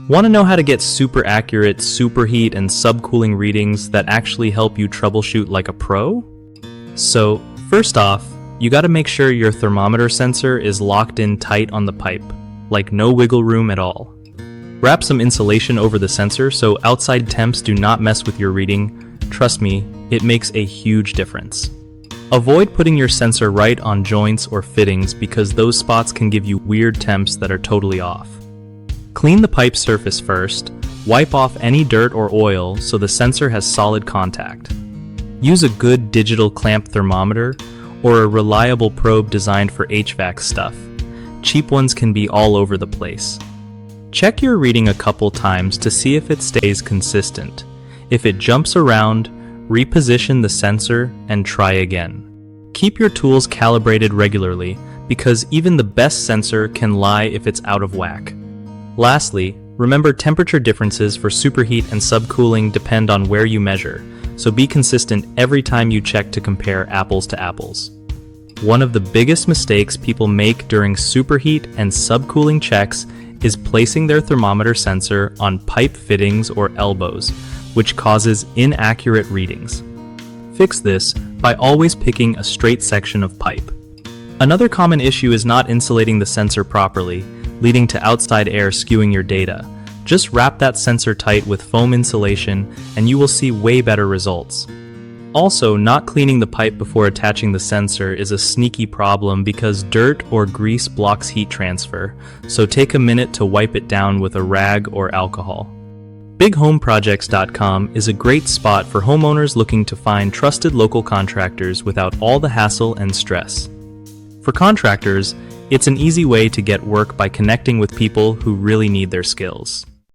Want to know how to get super accurate superheat and subcooling readings that actually help you troubleshoot like a pro? So, first off, you got to make sure your thermometer sensor is locked in tight on the pipe, like no wiggle room at all. Wrap some insulation over the sensor so outside temps do not mess with your reading. Trust me, it makes a huge difference. Avoid putting your sensor right on joints or fittings because those spots can give you weird temps that are totally off. Clean the pipe surface first, wipe off any dirt or oil so the sensor has solid contact. Use a good digital clamp thermometer or a reliable probe designed for HVAC stuff. Cheap ones can be all over the place. Check your reading a couple times to see if it stays consistent. If it jumps around, reposition the sensor and try again. Keep your tools calibrated regularly because even the best sensor can lie if it's out of whack. Lastly, remember temperature differences for superheat and subcooling depend on where you measure, so be consistent every time you check to compare apples to apples. One of the biggest mistakes people make during superheat and subcooling checks is placing their thermometer sensor on pipe fittings or elbows, which causes inaccurate readings. Fix this by always picking a straight section of pipe. Another common issue is not insulating the sensor properly, leading to outside air skewing your data. Just wrap that sensor tight with foam insulation and you will see way better results. Also, not cleaning the pipe before attaching the sensor is a sneaky problem because dirt or grease blocks heat transfer, so take a minute to wipe it down with a rag or alcohol. BigHomeProjects.com is a great spot for homeowners looking to find trusted local contractors without all the hassle and stress. For contractors, it's an easy way to get work by connecting with people who really need their skills.